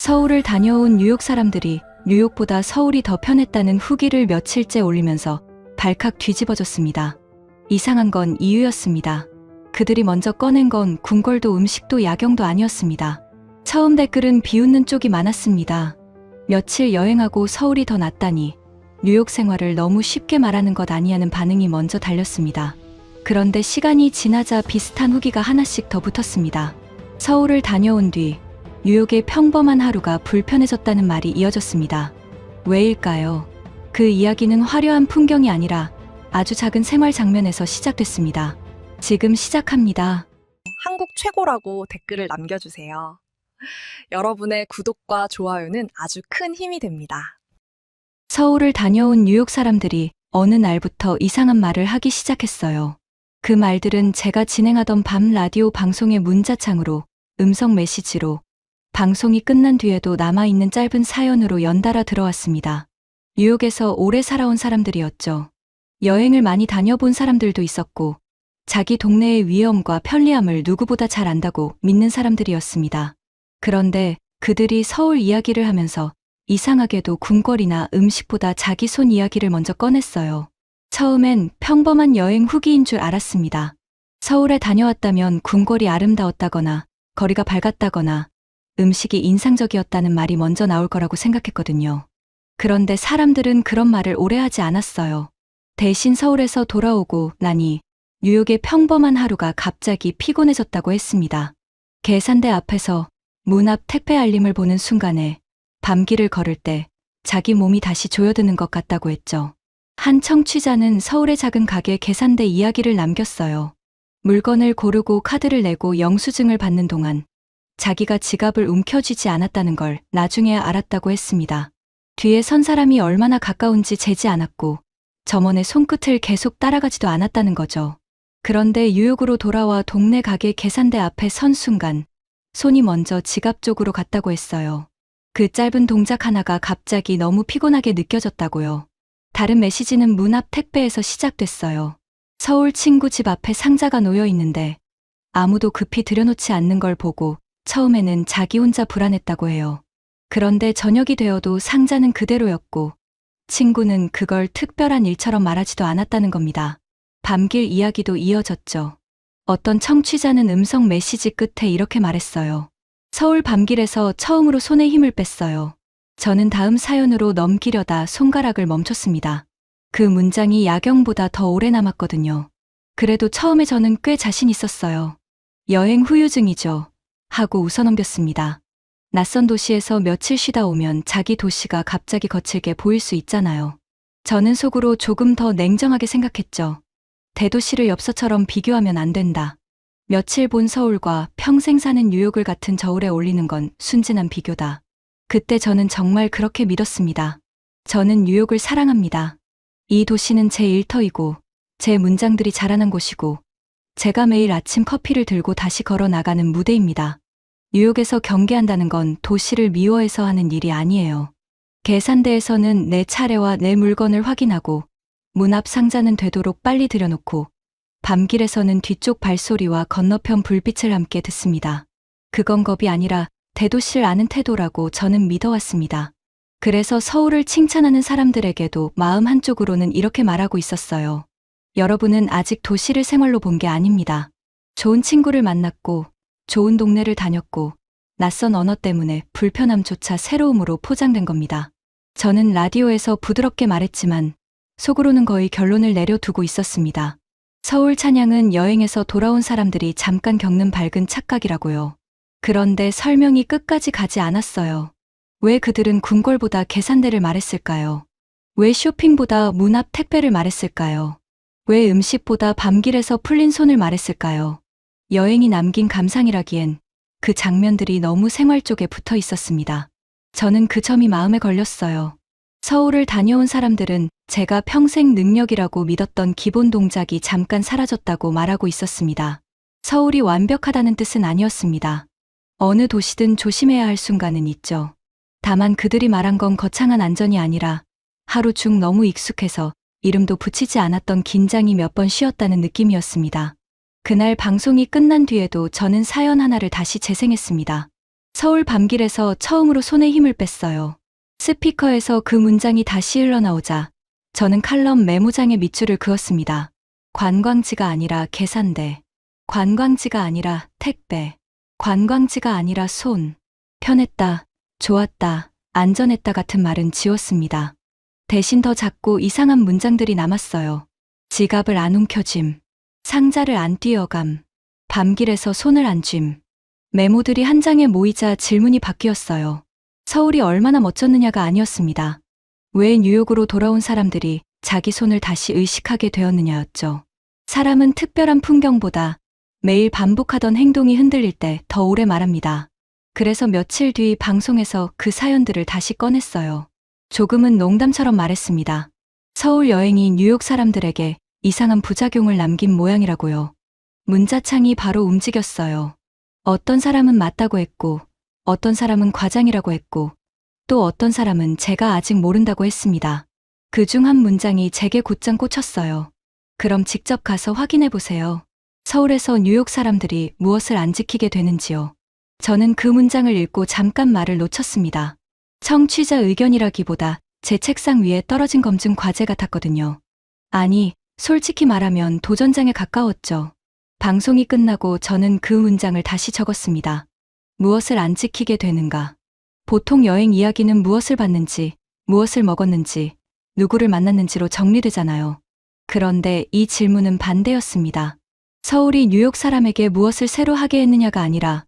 서울을 다녀온 뉴욕 사람들이 뉴욕보다 서울이 더 편했다는 후기를 며칠째 올리면서 발칵 뒤집어졌습니다. 이상한 건 이유였습니다. 그들이 먼저 꺼낸 건 궁궐도 음식도 야경도 아니었습니다. 처음 댓글은 비웃는 쪽이 많았습니다. 며칠 여행하고 서울이 더 낫다니 뉴욕 생활을 너무 쉽게 말하는 것 아니냐는 반응이 먼저 달렸습니다. 그런데 시간이 지나자 비슷한 후기가 하나씩 더 붙었습니다. 서울을 다녀온 뒤 뉴욕의 평범한 하루가 불편해졌다는 말이 이어졌습니다. 왜일까요? 그 이야기는 화려한 풍경이 아니라 아주 작은 생활 장면에서 시작됐습니다. 지금 시작합니다. 한국 최고라고 댓글을 남겨주세요. 여러분의 구독과 좋아요는 아주 큰 힘이 됩니다. 서울을 다녀온 뉴욕 사람들이 어느 날부터 이상한 말을 하기 시작했어요. 그 말들은 제가 진행하던 밤 라디오 방송의 문자창으로, 음성 메시지로, 방송이 끝난 뒤에도 남아있는 짧은 사연으로 연달아 들어왔습니다. 뉴욕에서 오래 살아온 사람들이었죠. 여행을 많이 다녀본 사람들도 있었고, 자기 동네의 위험과 편리함을 누구보다 잘 안다고 믿는 사람들이었습니다. 그런데 그들이 서울 이야기를 하면서 이상하게도 궁궐이나 음식보다 자기 손 이야기를 먼저 꺼냈어요. 처음엔 평범한 여행 후기인 줄 알았습니다. 서울에 다녀왔다면 궁궐이 아름다웠다거나 거리가 밝았다거나 음식이 인상적이었다는 말이 먼저 나올 거라고 생각했거든요. 그런데 사람들은 그런 말을 오래 하지 않았어요. 대신 서울에서 돌아오고 나니 뉴욕의 평범한 하루가 갑자기 피곤해졌다고 했습니다. 계산대 앞에서 문 앞 택배 알림을 보는 순간에 밤길을 걸을 때 자기 몸이 다시 조여드는 것 같다고 했죠. 한 청취자는 서울의 작은 가게 계산대 이야기를 남겼어요. 물건을 고르고 카드를 내고 영수증을 받는 동안 자기가 지갑을 움켜쥐지 않았다는 걸 나중에 알았다고 했습니다. 뒤에 선 사람이 얼마나 가까운지 재지 않았고 점원의 손끝을 계속 따라가지도 않았다는 거죠. 그런데 뉴욕으로 돌아와 동네 가게 계산대 앞에 선 순간 손이 먼저 지갑 쪽으로 갔다고 했어요. 그 짧은 동작 하나가 갑자기 너무 피곤하게 느껴졌다고요. 다른 메시지는 문 앞 택배에서 시작됐어요. 서울 친구 집 앞에 상자가 놓여 있는데 아무도 급히 들여놓지 않는 걸 보고 처음에는 자기 혼자 불안했다고 해요. 그런데 저녁이 되어도 상자는 그대로였고 친구는 그걸 특별한 일처럼 말하지도 않았다는 겁니다. 밤길 이야기도 이어졌죠. 어떤 청취자는 음성 메시지 끝에 이렇게 말했어요. 서울 밤길에서 처음으로 손에 힘을 뺐어요. 저는 다음 사연으로 넘기려다 손가락을 멈췄습니다. 그 문장이 야경보다 더 오래 남았거든요. 그래도 처음에 저는 꽤 자신 있었어요. 여행 후유증이죠. 하고 웃어넘겼습니다. 낯선 도시에서 며칠 쉬다 오면 자기 도시가 갑자기 거칠게 보일 수 있잖아요. 저는 속으로 조금 더 냉정하게 생각했죠. 대도시를 엽서처럼 비교하면 안 된다. 며칠 본 서울과 평생 사는 뉴욕을 같은 저울에 올리는 건 순진한 비교다. 그때 저는 정말 그렇게 믿었습니다. 저는 뉴욕을 사랑합니다. 이 도시는 제 일터이고 제 문장들이 자라난 곳이고 제가 매일 아침 커피를 들고 다시 걸어 나가는 무대입니다. 뉴욕에서 경계한다는 건 도시를 미워해서 하는 일이 아니에요. 계산대에서는 내 차례와 내 물건을 확인하고 문 앞 상자는 되도록 빨리 들여놓고 밤길에서는 뒤쪽 발소리와 건너편 불빛을 함께 듣습니다. 그건 겁이 아니라 대도시를 아는 태도라고 저는 믿어왔습니다. 그래서 서울을 칭찬하는 사람들에게도 마음 한쪽으로는 이렇게 말하고 있었어요. 여러분은 아직 도시를 생활로 본 게 아닙니다. 좋은 친구를 만났고 좋은 동네를 다녔고 낯선 언어 때문에 불편함조차 새로움으로 포장된 겁니다. 저는 라디오에서 부드럽게 말했지만 속으로는 거의 결론을 내려두고 있었습니다. 서울 찬양은 여행에서 돌아온 사람들이 잠깐 겪는 밝은 착각이라고요. 그런데 설명이 끝까지 가지 않았어요. 왜 그들은 궁궐보다 계산대를 말했을까요? 왜 쇼핑보다 문 앞 택배를 말했을까요? 왜 음식보다 밤길에서 풀린 손을 말했을까요? 여행이 남긴 감상이라기엔 그 장면들이 너무 생활 쪽에 붙어 있었습니다. 저는 그 점이 마음에 걸렸어요. 서울을 다녀온 사람들은 제가 평생 능력이라고 믿었던 기본 동작이 잠깐 사라졌다고 말하고 있었습니다. 서울이 완벽하다는 뜻은 아니었습니다. 어느 도시든 조심해야 할 순간은 있죠. 다만 그들이 말한 건 거창한 안전이 아니라 하루 중 너무 익숙해서 이름도 붙이지 않았던 긴장이 몇 번 쉬었다는 느낌이었습니다. 그날 방송이 끝난 뒤에도 저는 사연 하나를 다시 재생했습니다. 서울 밤길에서 처음으로 손에 힘을 뺐어요. 스피커에서 그 문장이 다시 흘러나오자 저는 칼럼 메모장에 밑줄을 그었습니다. 관광지가 아니라 계산대. 관광지가 아니라 택배. 관광지가 아니라 손. 편했다, 좋았다, 안전했다 같은 말은 지웠습니다. 대신 더 작고 이상한 문장들이 남았어요. 지갑을 안 움켜짐. 상자를 안 뛰어감. 밤길에서 손을 안 쥬. 메모들이 한 장에 모이자 질문이 바뀌었어요. 서울이 얼마나 멋졌느냐가 아니었습니다. 왜 뉴욕으로 돌아온 사람들이 자기 손을 다시 의식하게 되었느냐였죠. 사람은 특별한 풍경보다 매일 반복하던 행동이 흔들릴 때 더 오래 말합니다. 그래서 며칠 뒤 방송에서 그 사연들을 다시 꺼냈어요. 조금은 농담처럼 말했습니다. 서울 여행이 뉴욕 사람들에게 이상한 부작용을 남긴 모양이라고요. 문자창이 바로 움직였어요. 어떤 사람은 맞다고 했고, 어떤 사람은 과장이라고 했고, 또 어떤 사람은 제가 아직 모른다고 했습니다. 그중 한 문장이 제게 곧장 꽂혔어요. 그럼 직접 가서 확인해 보세요. 서울에서 뉴욕 사람들이 무엇을 안 지키게 되는지요. 저는 그 문장을 읽고 잠깐 말을 놓쳤습니다. 청취자 의견이라기보다 제 책상 위에 떨어진 검증 과제 같았거든요. 아니, 솔직히 말하면 도전장에 가까웠죠. 방송이 끝나고 저는 그 문장을 다시 적었습니다. 무엇을 안 지키게 되는가? 보통 여행 이야기는 무엇을 봤는지, 무엇을 먹었는지, 누구를 만났는지로 정리되잖아요. 그런데 이 질문은 반대였습니다. 서울이 뉴욕 사람에게 무엇을 새로 하게 했느냐가 아니라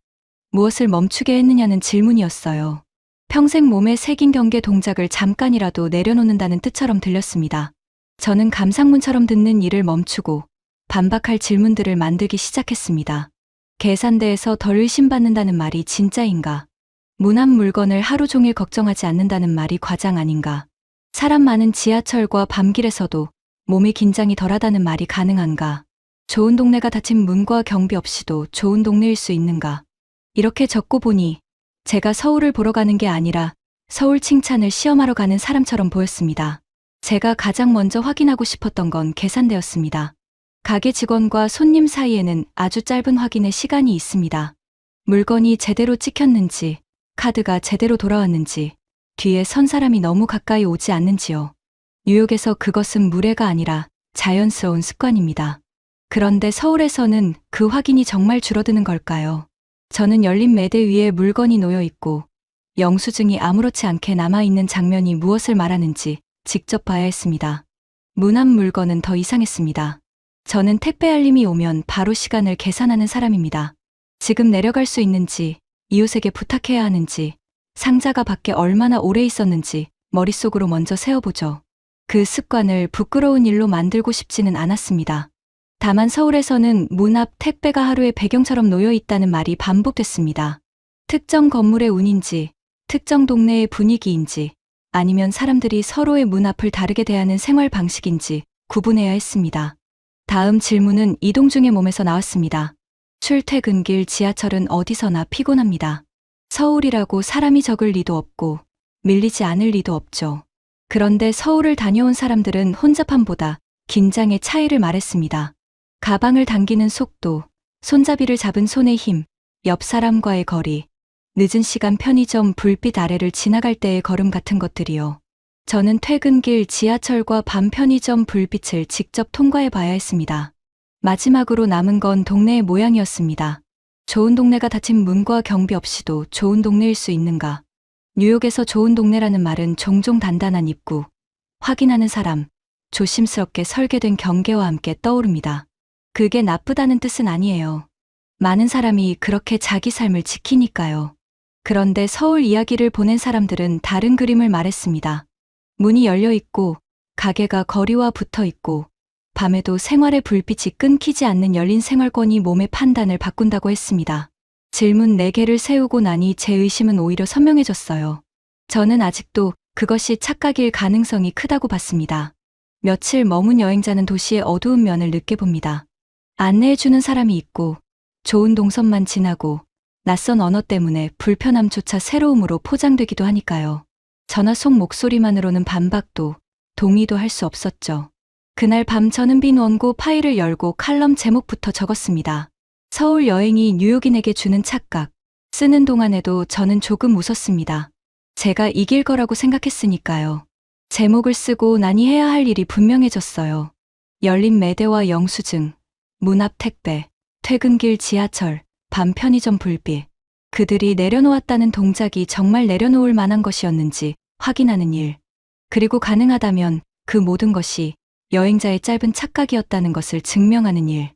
무엇을 멈추게 했느냐는 질문이었어요. 평생 몸에 새긴 경계 동작을 잠깐이라도 내려놓는다는 뜻처럼 들렸습니다. 저는 감상문처럼 듣는 일을 멈추고 반박할 질문들을 만들기 시작했습니다. 계산대에서 덜 의심받는다는 말이 진짜인가? 무난 물건을 하루 종일 걱정하지 않는다는 말이 과장 아닌가? 사람 많은 지하철과 밤길에서도 몸의 긴장이 덜하다는 말이 가능한가? 좋은 동네가 닫힌 문과 경비 없이도 좋은 동네일 수 있는가? 이렇게 적고 보니 제가 서울을 보러 가는 게 아니라 서울 칭찬을 시험하러 가는 사람처럼 보였습니다. 제가 가장 먼저 확인하고 싶었던 건 계산대였습니다. 가게 직원과 손님 사이에는 아주 짧은 확인의 시간이 있습니다. 물건이 제대로 찍혔는지, 카드가 제대로 돌아왔는지, 뒤에 선 사람이 너무 가까이 오지 않는지요. 뉴욕에서 그것은 무례가 아니라 자연스러운 습관입니다. 그런데 서울에서는 그 확인이 정말 줄어드는 걸까요? 저는 열린 매대 위에 물건이 놓여 있고 영수증이 아무렇지 않게 남아있는 장면이 무엇을 말하는지 직접 봐야 했습니다. 무난 물건은 더 이상했습니다. 저는 택배 알림이 오면 바로 시간을 계산하는 사람입니다. 지금 내려갈 수 있는지, 이웃에게 부탁해야 하는지, 상자가 밖에 얼마나 오래 있었는지 머릿속으로 먼저 세어보죠. 그 습관을 부끄러운 일로 만들고 싶지는 않았습니다. 다만 서울에서는 문 앞 택배가 하루의 배경처럼 놓여 있다는 말이 반복됐습니다. 특정 건물의 운인지, 특정 동네의 분위기인지, 아니면 사람들이 서로의 문 앞을 다르게 대하는 생활 방식인지 구분해야 했습니다. 다음 질문은 이동 중의 몸에서 나왔습니다. 출퇴근길 지하철은 어디서나 피곤합니다. 서울이라고 사람이 적을 리도 없고 밀리지 않을 리도 없죠. 그런데 서울을 다녀온 사람들은 혼잡함보다 긴장의 차이를 말했습니다. 가방을 당기는 속도, 손잡이를 잡은 손의 힘, 옆 사람과의 거리, 늦은 시간 편의점 불빛 아래를 지나갈 때의 걸음 같은 것들이요. 저는 퇴근길 지하철과 밤 편의점 불빛을 직접 통과해 봐야 했습니다. 마지막으로 남은 건 동네의 모양이었습니다. 좋은 동네가 닫힌 문과 경비 없이도 좋은 동네일 수 있는가? 뉴욕에서 좋은 동네라는 말은 종종 단단한 입구, 확인하는 사람, 조심스럽게 설계된 경계와 함께 떠오릅니다. 그게 나쁘다는 뜻은 아니에요. 많은 사람이 그렇게 자기 삶을 지키니까요. 그런데 서울 이야기를 보낸 사람들은 다른 그림을 말했습니다. 문이 열려 있고, 가게가 거리와 붙어 있고, 밤에도 생활의 불빛이 끊기지 않는 열린 생활권이 몸의 판단을 바꾼다고 했습니다. 질문 4개를 세우고 나니 제 의심은 오히려 선명해졌어요. 저는 아직도 그것이 착각일 가능성이 크다고 봤습니다. 며칠 머문 여행자는 도시의 어두운 면을 느껴봅니다. 안내해주는 사람이 있고, 좋은 동선만 지나고, 낯선 언어 때문에 불편함조차 새로움으로 포장되기도 하니까요. 전화 속 목소리만으로는 반박도, 동의도 할 수 없었죠. 그날 밤 저는 빈 원고 파일을 열고 칼럼 제목부터 적었습니다. 서울 여행이 뉴욕인에게 주는 착각, 쓰는 동안에도 저는 조금 웃었습니다. 제가 이길 거라고 생각했으니까요. 제목을 쓰고 나니 해야 할 일이 분명해졌어요. 열린 매대와 영수증, 문 앞 택배, 퇴근길 지하철, 밤 편의점 불빛. 그들이 내려놓았다는 동작이 정말 내려놓을 만한 것이었는지 확인하는 일. 그리고 가능하다면 그 모든 것이 여행자의 짧은 착각이었다는 것을 증명하는 일.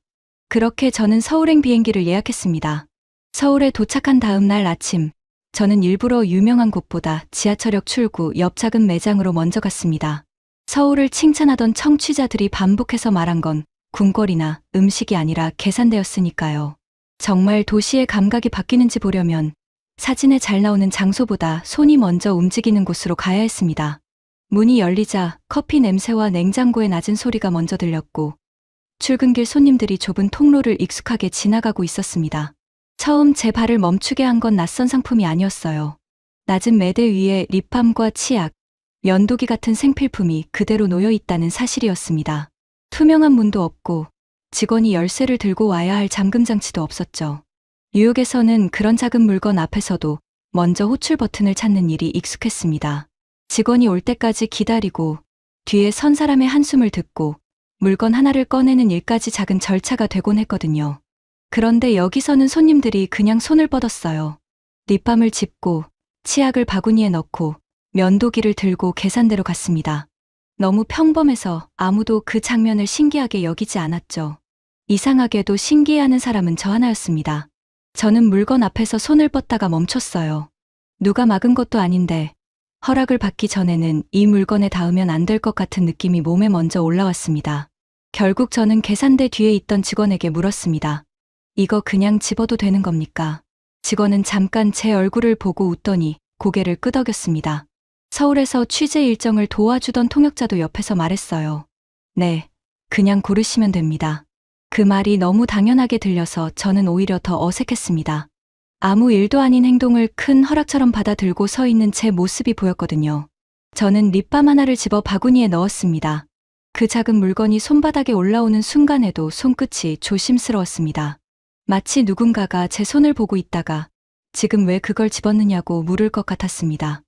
그렇게 저는 서울행 비행기를 예약했습니다. 서울에 도착한 다음 날 아침, 저는 일부러 유명한 곳보다 지하철역 출구 옆 작은 매장으로 먼저 갔습니다. 서울을 칭찬하던 청취자들이 반복해서 말한 건 궁궐이나 음식이 아니라 계산대였으니까요. 정말 도시의 감각이 바뀌는지 보려면 사진에 잘 나오는 장소보다 손이 먼저 움직이는 곳으로 가야 했습니다. 문이 열리자 커피 냄새와 냉장고의 낮은 소리가 먼저 들렸고 출근길 손님들이 좁은 통로를 익숙하게 지나가고 있었습니다. 처음 제 발을 멈추게 한 건 낯선 상품이 아니었어요. 낮은 매대 위에 립밤과 치약, 면도기 같은 생필품이 그대로 놓여 있다는 사실이었습니다. 투명한 문도 없고 직원이 열쇠를 들고 와야 할 잠금 장치도 없었죠. 뉴욕에서는 그런 작은 물건 앞에서도 먼저 호출 버튼을 찾는 일이 익숙했습니다. 직원이 올 때까지 기다리고 뒤에 선 사람의 한숨을 듣고 물건 하나를 꺼내는 일까지 작은 절차가 되곤 했거든요. 그런데 여기서는 손님들이 그냥 손을 뻗었어요. 립밤을 짚고 치약을 바구니에 넣고 면도기를 들고 계산대로 갔습니다. 너무 평범해서 아무도 그 장면을 신기하게 여기지 않았죠. 이상하게도 신기해하는 사람은 저 하나였습니다. 저는 물건 앞에서 손을 뻗다가 멈췄어요. 누가 막은 것도 아닌데 허락을 받기 전에는 이 물건에 닿으면 안 될 것 같은 느낌이 몸에 먼저 올라왔습니다. 결국 저는 계산대 뒤에 있던 직원에게 물었습니다. 이거 그냥 집어도 되는 겁니까? 직원은 잠깐 제 얼굴을 보고 웃더니 고개를 끄덕였습니다. 서울에서 취재 일정을 도와주던 통역자도 옆에서 말했어요. 네, 그냥 고르시면 됩니다. 그 말이 너무 당연하게 들려서 저는 오히려 더 어색했습니다. 아무 일도 아닌 행동을 큰 허락처럼 받아들고 서 있는 제 모습이 보였거든요. 저는 립밤 하나를 집어 바구니에 넣었습니다. 그 작은 물건이 손바닥에 올라오는 순간에도 손끝이 조심스러웠습니다. 마치 누군가가 제 손을 보고 있다가 지금 왜 그걸 집었느냐고 물을 것 같았습니다.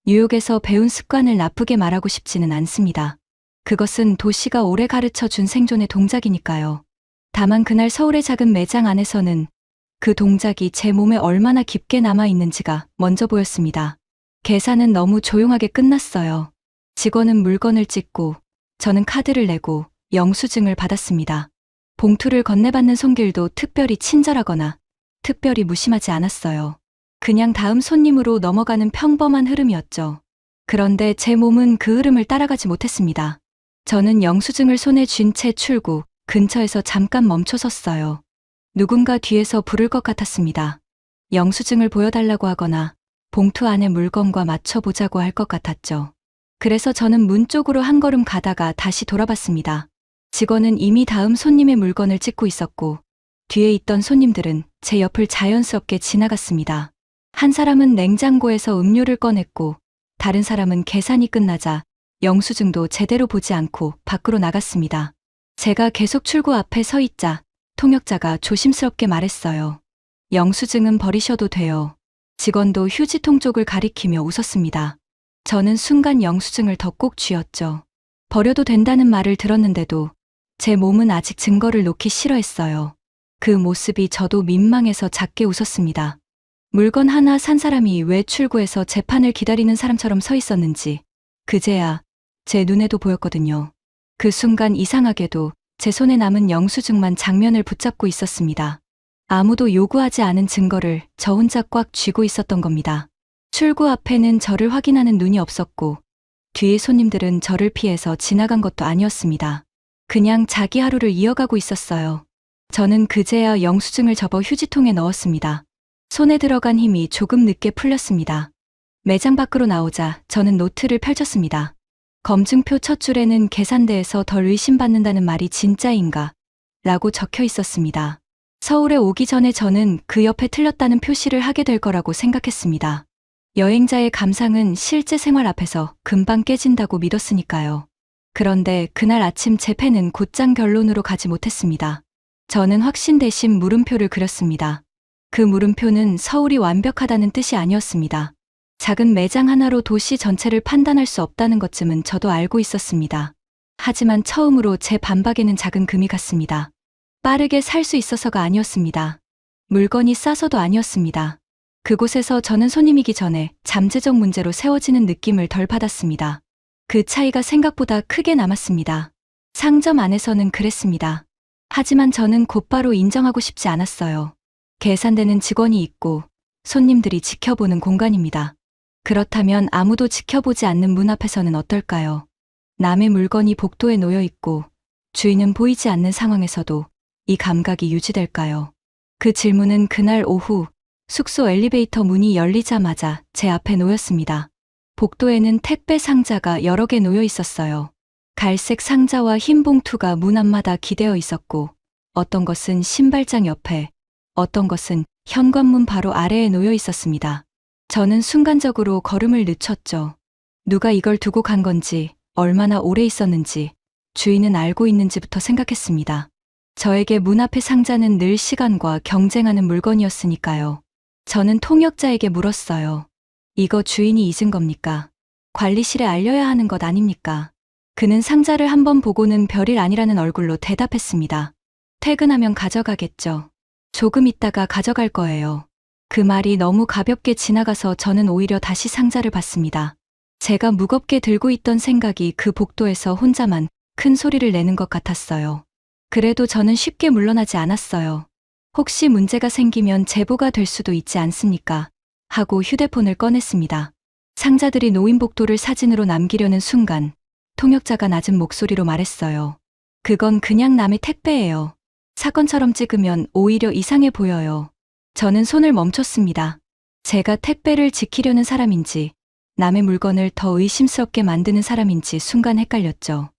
뉴욕에서 배운 습관을 나쁘게 말하고 싶지는 않습니다. 그것은 도시가 오래 가르쳐 준 생존의 동작이니까요. 다만 그날 서울의 작은 매장 안에서는 그 동작이 제 몸에 얼마나 깊게 남아 있는지가 먼저 보였습니다. 계산은 너무 조용하게 끝났어요. 직원은 물건을 찍고 저는 카드를 내고 영수증을 받았습니다. 봉투를 건네받는 손길도 특별히 친절하거나 특별히 무심하지 않았어요. 그냥 다음 손님으로 넘어가는 평범한 흐름이었죠. 그런데 제 몸은 그 흐름을 따라가지 못했습니다. 저는 영수증을 손에 쥔 채 출구 근처에서 잠깐 멈춰 섰어요. 누군가 뒤에서 부를 것 같았습니다. 영수증을 보여달라고 하거나 봉투 안에 물건과 맞춰보자고 할 것 같았죠. 그래서 저는 문 쪽으로 한 걸음 가다가 다시 돌아봤습니다. 직원은 이미 다음 손님의 물건을 찍고 있었고 뒤에 있던 손님들은 제 옆을 자연스럽게 지나갔습니다. 한 사람은 냉장고에서 음료를 꺼냈고 다른 사람은 계산이 끝나자 영수증도 제대로 보지 않고 밖으로 나갔습니다. 제가 계속 출구 앞에 서 있자 통역자가 조심스럽게 말했어요. 영수증은 버리셔도 돼요. 직원도 휴지통 쪽을 가리키며 웃었습니다. 저는 순간 영수증을 더 꼭 쥐었죠. 버려도 된다는 말을 들었는데도 제 몸은 아직 증거를 놓기 싫어했어요. 그 모습이 저도 민망해서 작게 웃었습니다. 물건 하나 산 사람이 왜 출구에서 재판을 기다리는 사람처럼 서 있었는지 그제야 제 눈에도 보였거든요. 그 순간 이상하게도 제 손에 남은 영수증만 장면을 붙잡고 있었습니다. 아무도 요구하지 않은 증거를 저 혼자 꽉 쥐고 있었던 겁니다. 출구 앞에는 저를 확인하는 눈이 없었고 뒤의 손님들은 저를 피해서 지나간 것도 아니었습니다. 그냥 자기 하루를 이어가고 있었어요. 저는 그제야 영수증을 접어 휴지통에 넣었습니다. 손에 들어간 힘이 조금 늦게 풀렸습니다. 매장 밖으로 나오자 저는 노트를 펼쳤습니다. 검증표 첫 줄에는 계산대에서 덜 의심받는다는 말이 진짜인가? 라고 적혀 있었습니다. 서울에 오기 전에 저는 그 옆에 틀렸다는 표시를 하게 될 거라고 생각했습니다. 여행자의 감상은 실제 생활 앞에서 금방 깨진다고 믿었으니까요. 그런데 그날 아침 제 펜은 곧장 결론으로 가지 못했습니다. 저는 확신 대신 물음표를 그렸습니다. 그 물음표는 서울이 완벽하다는 뜻이 아니었습니다. 작은 매장 하나로 도시 전체를 판단할 수 없다는 것쯤은 저도 알고 있었습니다. 하지만 처음으로 제 반박에는 작은 금이 갔습니다. 빠르게 살 수 있어서가 아니었습니다. 물건이 싸서도 아니었습니다. 그곳에서 저는 손님이기 전에 잠재적 문제로 세워지는 느낌을 덜 받았습니다. 그 차이가 생각보다 크게 남았습니다. 상점 안에서는 그랬습니다. 하지만 저는 곧바로 인정하고 싶지 않았어요. 계산대는 직원이 있고 손님들이 지켜보는 공간입니다. 그렇다면 아무도 지켜보지 않는 문 앞에서는 어떨까요? 남의 물건이 복도에 놓여 있고 주인은 보이지 않는 상황에서도 이 감각이 유지될까요? 그 질문은 그날 오후 숙소 엘리베이터 문이 열리자마자 제 앞에 놓였습니다. 복도에는 택배 상자가 여러 개 놓여 있었어요. 갈색 상자와 흰 봉투가 문 앞마다 기대어 있었고 어떤 것은 신발장 옆에, 어떤 것은 현관문 바로 아래에 놓여 있었습니다. 저는 순간적으로 걸음을 늦췄죠. 누가 이걸 두고 간 건지, 얼마나 오래 있었는지, 주인은 알고 있는지부터 생각했습니다. 저에게 문 앞의 상자는 늘 시간과 경쟁하는 물건이었으니까요. 저는 통역자에게 물었어요. 이거 주인이 잊은 겁니까? 관리실에 알려야 하는 것 아닙니까? 그는 상자를 한번 보고는 별일 아니라는 얼굴로 대답했습니다. 퇴근하면 가져가겠죠. 조금 있다가 가져갈 거예요. 그 말이 너무 가볍게 지나가서 저는 오히려 다시 상자를 봤습니다. 제가 무겁게 들고 있던 생각이 그 복도에서 혼자만 큰 소리를 내는 것 같았어요. 그래도 저는 쉽게 물러나지 않았어요. 혹시 문제가 생기면 제보가 될 수도 있지 않습니까? 하고 휴대폰을 꺼냈습니다. 상자들이 놓인 복도를 사진으로 남기려는 순간 통역자가 낮은 목소리로 말했어요. 그건 그냥 남의 택배예요. 사건처럼 찍으면 오히려 이상해 보여요. 저는 손을 멈췄습니다. 제가 택배를 지키려는 사람인지 남의 물건을 더 의심스럽게 만드는 사람인지 순간 헷갈렸죠.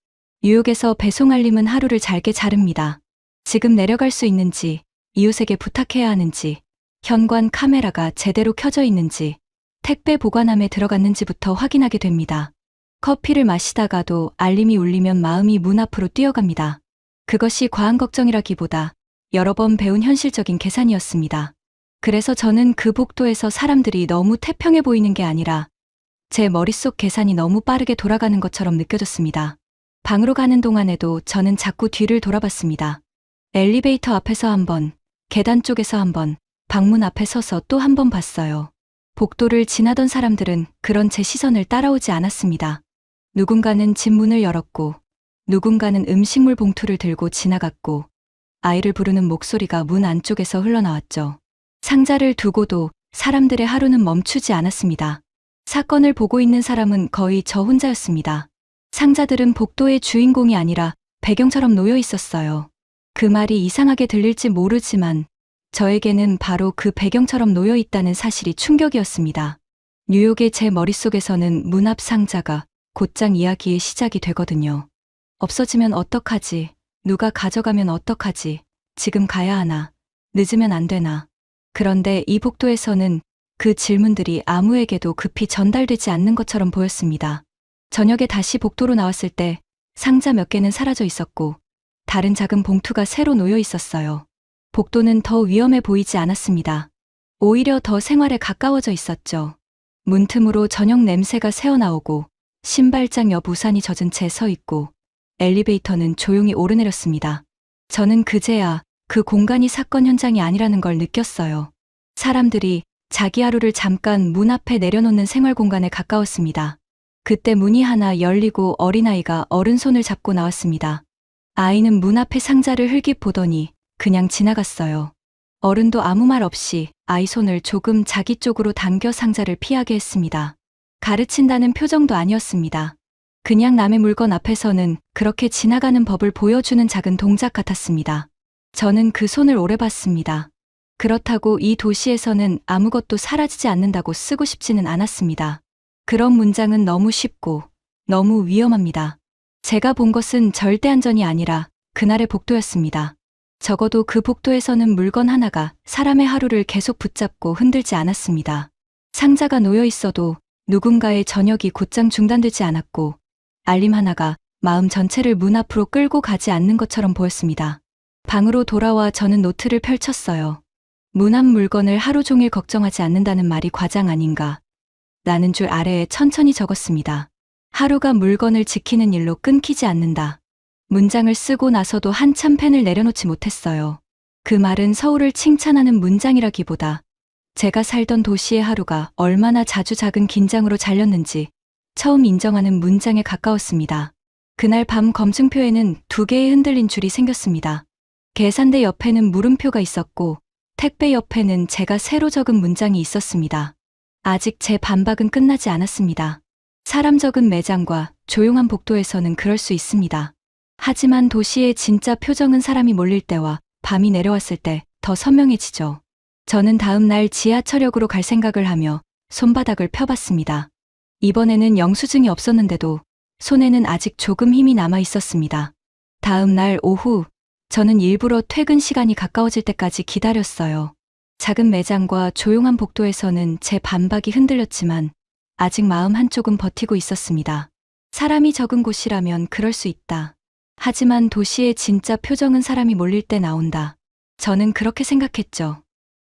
뉴욕에서 배송 알림은 하루를 잘게 자릅니다. 지금 내려갈 수 있는지, 이웃에게 부탁해야 하는지, 현관 카메라가 제대로 켜져 있는지, 택배 보관함에 들어갔는지부터 확인하게 됩니다. 커피를 마시다가도 알림이 울리면 마음이 문 앞으로 뛰어갑니다. 그것이 과한 걱정이라기보다 여러 번 배운 현실적인 계산이었습니다. 그래서 저는 그 복도에서 사람들이 너무 태평해 보이는 게 아니라 제 머릿속 계산이 너무 빠르게 돌아가는 것처럼 느껴졌습니다. 방으로 가는 동안에도 저는 자꾸 뒤를 돌아봤습니다. 엘리베이터 앞에서 한 번, 계단 쪽에서 한 번, 방문 앞에 서서 또 한 번 봤어요. 복도를 지나던 사람들은 그런 제 시선을 따라오지 않았습니다. 누군가는 집 문을 열었고, 누군가는 음식물 봉투를 들고 지나갔고, 아이를 부르는 목소리가 문 안쪽에서 흘러나왔죠. 상자를 두고도 사람들의 하루는 멈추지 않았습니다. 사건을 보고 있는 사람은 거의 저 혼자였습니다. 상자들은 복도의 주인공이 아니라 배경처럼 놓여 있었어요. 그 말이 이상하게 들릴지 모르지만 저에게는 바로 그 배경처럼 놓여 있다는 사실이 충격이었습니다. 뉴욕의 제 머릿속에서는 문 앞 상자가 곧장 이야기의 시작이 되거든요. 없어지면 어떡하지? 누가 가져가면 어떡하지? 지금 가야 하나? 늦으면 안 되나? 그런데 이 복도에서는 그 질문들이 아무에게도 급히 전달되지 않는 것처럼 보였습니다. 저녁에 다시 복도로 나왔을 때 상자 몇 개는 사라져 있었고 다른 작은 봉투가 새로 놓여 있었어요. 복도는 더 위험해 보이지 않았습니다. 오히려 더 생활에 가까워져 있었죠. 문틈으로 저녁 냄새가 새어나오고 신발장 옆 우산이 젖은 채 서 있고 엘리베이터는 조용히 오르내렸습니다. 저는 그제야 그 공간이 사건 현장이 아니라는 걸 느꼈어요. 사람들이 자기 하루를 잠깐 문 앞에 내려놓는 생활 공간에 가까웠습니다. 그때 문이 하나 열리고 어린아이가 어른 손을 잡고 나왔습니다. 아이는 문 앞에 상자를 흘낏 보더니 그냥 지나갔어요. 어른도 아무 말 없이 아이 손을 조금 자기 쪽으로 당겨 상자를 피하게 했습니다. 가르친다는 표정도 아니었습니다. 그냥 남의 물건 앞에서는 그렇게 지나가는 법을 보여주는 작은 동작 같았습니다. 저는 그 손을 오래 봤습니다. 그렇다고 이 도시에서는 아무것도 사라지지 않는다고 쓰고 싶지는 않았습니다. 그런 문장은 너무 쉽고 너무 위험합니다. 제가 본 것은 절대 안전이 아니라 그날의 복도였습니다. 적어도 그 복도에서는 물건 하나가 사람의 하루를 계속 붙잡고 흔들지 않았습니다. 상자가 놓여 있어도 누군가의 저녁이 곧장 중단되지 않았고 알림 하나가 마음 전체를 문 앞으로 끌고 가지 않는 것처럼 보였습니다. 방으로 돌아와 저는 노트를 펼쳤어요. 무난 물건을 하루 종일 걱정하지 않는다는 말이 과장 아닌가. 라는 줄 아래에 천천히 적었습니다. 하루가 물건을 지키는 일로 끊기지 않는다. 문장을 쓰고 나서도 한참 펜을 내려놓지 못했어요. 그 말은 서울을 칭찬하는 문장이라기보다 제가 살던 도시의 하루가 얼마나 자주 작은 긴장으로 잘렸는지 처음 인정하는 문장에 가까웠습니다. 그날 밤 검증표에는 2개의 흔들린 줄이 생겼습니다. 계산대 옆에는 물음표가 있었고 택배 옆에는 제가 새로 적은 문장이 있었습니다. 아직 제 반박은 끝나지 않았습니다. 사람 적은 매장과 조용한 복도에서는 그럴 수 있습니다. 하지만 도시의 진짜 표정은 사람이 몰릴 때와 밤이 내려왔을 때 더 선명해지죠. 저는 다음 날 지하철역으로 갈 생각을 하며 손바닥을 펴봤습니다. 이번에는 영수증이 없었는데도 손에는 아직 조금 힘이 남아 있었습니다. 다음 날 오후, 저는 일부러 퇴근 시간이 가까워질 때까지 기다렸어요. 작은 매장과 조용한 복도에서는 제 반박이 흔들렸지만 아직 마음 한쪽은 버티고 있었습니다. 사람이 적은 곳이라면 그럴 수 있다. 하지만 도시의 진짜 표정은 사람이 몰릴 때 나온다. 저는 그렇게 생각했죠.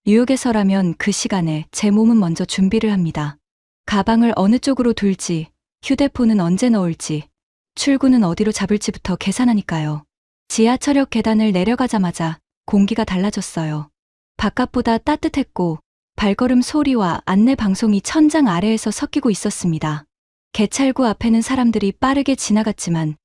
뉴욕에서라면 그 시간에 제 몸은 먼저 준비를 합니다. 가방을 어느 쪽으로 둘지, 휴대폰은 언제 넣을지, 출구는 어디로 잡을지부터 계산하니까요. 지하철역 계단을 내려가자마자 공기가 달라졌어요. 바깥보다 따뜻했고 발걸음 소리와 안내 방송이 천장 아래에서 섞이고 있었습니다. 개찰구 앞에는 사람들이 빠르게 지나갔지만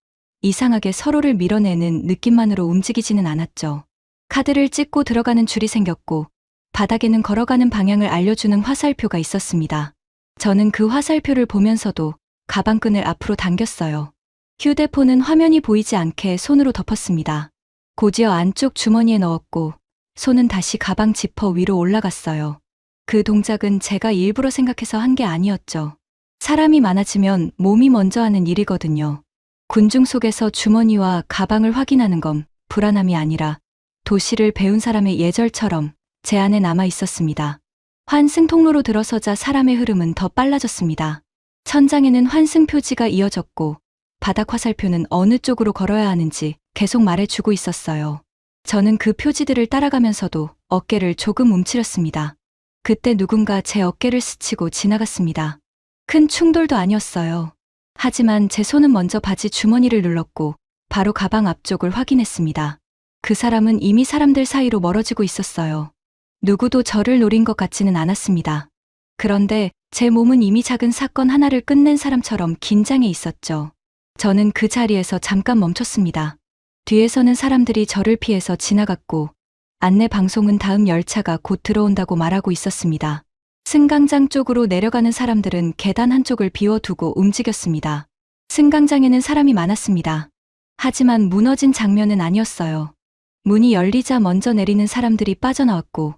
이상하게 서로를 밀어내는 느낌만으로 움직이지는 않았죠. 카드를 찍고 들어가는 줄이 생겼고 바닥에는 걸어가는 방향을 알려주는 화살표가 있었습니다. 저는 그 화살표를 보면서도 가방끈을 앞으로 당겼어요. 휴대폰은 화면이 보이지 않게 손으로 덮었습니다. 곧이어 안쪽 주머니에 넣었고 손은 다시 가방 지퍼 위로 올라갔어요. 그 동작은 제가 일부러 생각해서 한 게 아니었죠. 사람이 많아지면 몸이 먼저 하는 일이거든요. 군중 속에서 주머니와 가방을 확인하는 건 불안함이 아니라 도시를 배운 사람의 예절처럼 제 안에 남아 있었습니다. 환승 통로로 들어서자 사람의 흐름은 더 빨라졌습니다. 천장에는 환승 표지가 이어졌고 바닥 화살표는 어느 쪽으로 걸어야 하는지 계속 말해주고 있었어요. 저는 그 표지들을 따라가면서도 어깨를 조금 움츠렸습니다. 그때 누군가 제 어깨를 스치고 지나갔습니다. 큰 충돌도 아니었어요. 하지만 제 손은 먼저 바지 주머니를 눌렀고 바로 가방 앞쪽을 확인했습니다. 그 사람은 이미 사람들 사이로 멀어지고 있었어요. 누구도 저를 노린 것 같지는 않았습니다. 그런데 제 몸은 이미 작은 사건 하나를 끝낸 사람처럼 긴장해 있었죠. 저는 그 자리에서 잠깐 멈췄습니다. 뒤에서는 사람들이 저를 피해서 지나갔고 안내 방송은 다음 열차가 곧 들어온다고 말하고 있었습니다. 승강장 쪽으로 내려가는 사람들은 계단 한쪽을 비워두고 움직였습니다. 승강장에는 사람이 많았습니다. 하지만 무너진 장면은 아니었어요. 문이 열리자 먼저 내리는 사람들이 빠져나왔고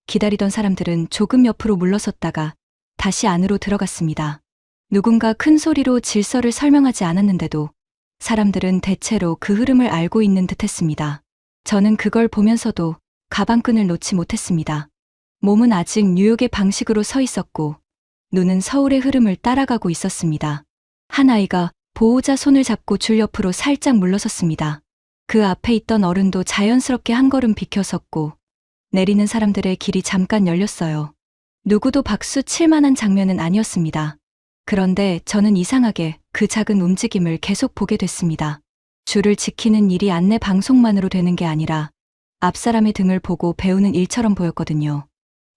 기다리던 사람들은 조금 옆으로 물러섰다가 다시 안으로 들어갔습니다. 누군가 큰 소리로 질서를 설명하지 않았는데도 사람들은 대체로 그 흐름을 알고 있는 듯했습니다. 저는 그걸 보면서도 가방끈을 놓지 못했습니다. 몸은 아직 뉴욕의 방식으로 서 있었고 눈은 서울의 흐름을 따라가고 있었습니다. 한 아이가 보호자 손을 잡고 줄 옆으로 살짝 물러섰습니다. 그 앞에 있던 어른도 자연스럽게 한 걸음 비켜섰고 내리는 사람들의 길이 잠깐 열렸어요. 누구도 박수 칠 만한 장면은 아니었습니다. 그런데 저는 이상하게 그 작은 움직임을 계속 보게 됐습니다. 줄을 지키는 일이 안내 방송만으로 되는 게 아니라 앞 사람의 등을 보고 배우는 일처럼 보였거든요.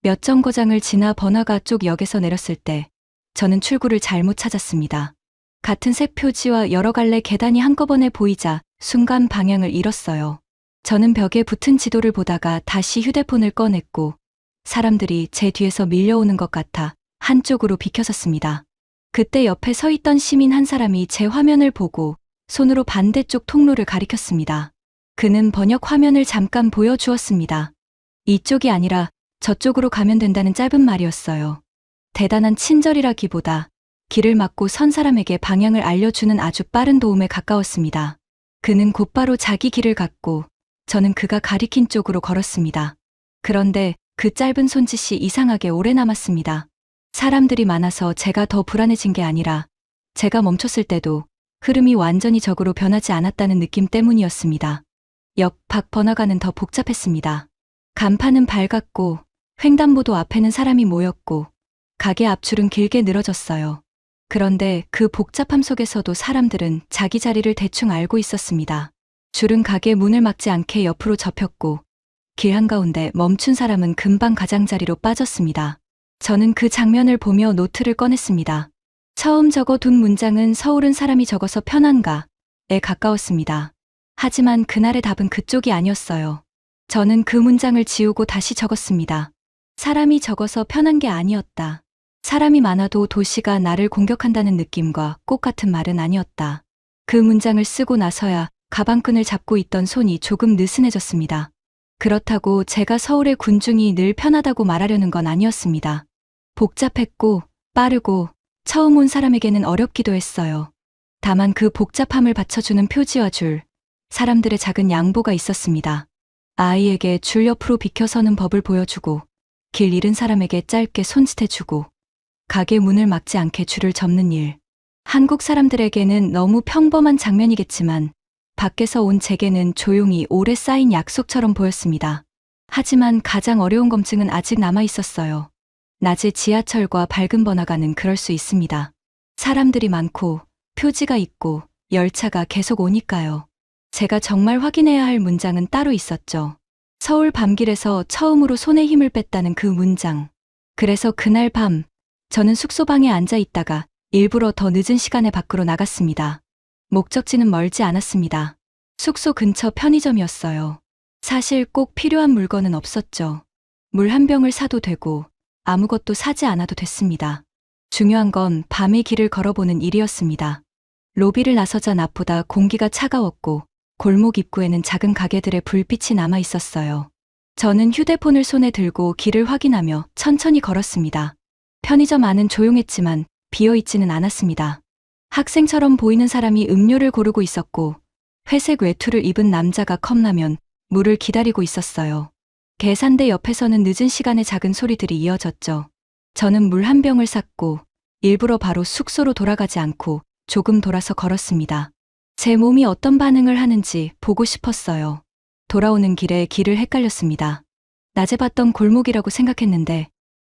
몇 정거장을 지나 번화가 쪽 역에서 내렸을 때 저는 출구를 잘못 찾았습니다. 같은 색 표지와 여러 갈래 계단이 한꺼번에 보이자 순간 방향을 잃었어요. 저는 벽에 붙은 지도를 보다가 다시 휴대폰을 꺼냈고 사람들이 제 뒤에서 밀려오는 것 같아 한쪽으로 비켜섰습니다. 그때 옆에 서 있던 시민 한 사람이 제 화면을 보고 손으로 반대쪽 통로를 가리켰습니다. 그는 번역 화면을 잠깐 보여주었습니다. 이쪽이 아니라 저쪽으로 가면 된다는 짧은 말이었어요. 대단한 친절이라기보다 길을 막고 선 사람에게 방향을 알려주는 아주 빠른 도움에 가까웠습니다. 그는 곧바로 자기 길을 갔고 저는 그가 가리킨 쪽으로 걸었습니다. 그런데 그 짧은 손짓이 이상하게 오래 남았습니다. 사람들이 많아서 제가 더 불안해진 게 아니라 제가 멈췄을 때도 흐름이 완전히 적으로 변하지 않았다는 느낌 때문이었습니다. 옆 밖 번화가는 더 복잡했습니다. 간판은 밝았고 횡단보도 앞에는 사람이 모였고 가게 앞줄은 길게 늘어졌어요. 그런데 그 복잡함 속에서도 사람들은 자기 자리를 대충 알고 있었습니다. 줄은 가게 문을 막지 않게 옆으로 접혔고 길 한가운데 멈춘 사람은 금방 가장자리로 빠졌습니다. 저는 그 장면을 보며 노트를 꺼냈습니다. 처음 적어둔 문장은 서울은 사람이 적어서 편한가에 가까웠습니다. 하지만 그날의 답은 그쪽이 아니었어요. 저는 그 문장을 지우고 다시 적었습니다. 사람이 적어서 편한 게 아니었다. 사람이 많아도 도시가 나를 공격한다는 느낌과 꼭 같은 말은 아니었다. 그 문장을 쓰고 나서야 가방끈을 잡고 있던 손이 조금 느슨해졌습니다. 그렇다고 제가 서울의 군중이 늘 편하다고 말하려는 건 아니었습니다. 복잡했고 빠르고 처음 온 사람에게는 어렵기도 했어요. 다만 그 복잡함을 받쳐주는 표지와 줄, 사람들의 작은 양보가 있었습니다. 아이에게 줄 옆으로 비켜서는 법을 보여주고 길 잃은 사람에게 짧게 손짓해주고 가게 문을 막지 않게 줄을 접는 일. 한국 사람들에게는 너무 평범한 장면이겠지만 밖에서 온 제게는 조용히 오래 쌓인 약속처럼 보였습니다. 하지만 가장 어려운 검증은 아직 남아 있었어요. 낮에 지하철과 밝은 번화가는 그럴 수 있습니다. 사람들이 많고 표지가 있고 열차가 계속 오니까요. 제가 정말 확인해야 할 문장은 따로 있었죠. 서울 밤길에서 처음으로 손에 힘을 뺐다는 그 문장. 그래서 그날 밤 저는 숙소방에 앉아 있다가 일부러 더 늦은 시간에 밖으로 나갔습니다. 목적지는 멀지 않았습니다. 숙소 근처 편의점이었어요. 사실 꼭 필요한 물건은 없었죠. 물 한 병을 사도 되고 아무것도 사지 않아도 됐습니다. 중요한 건 밤의 길을 걸어보는 일이었습니다. 로비를 나서자 낮보다 공기가 차가웠고 골목 입구에는 작은 가게들의 불빛이 남아 있었어요. 저는 휴대폰을 손에 들고 길을 확인하며 천천히 걸었습니다. 편의점 안은 조용했지만 비어있지는 않았습니다. 학생처럼 보이는 사람이 음료를 고르고 있었고 회색 외투를 입은 남자가 컵라면, 물을 기다리고 있었어요. 계산대 옆에서는 늦은 시간에 작은 소리들이 이어졌죠. 저는 물 한 병을 샀고 일부러 바로 숙소로 돌아가지 않고 조금 돌아서 걸었습니다. 제 몸이 어떤 반응을 하는지 보고 싶었어요. 돌아오는 길에 길을 헷갈렸습니다. 낮에 봤던 골목이라고 생각했는데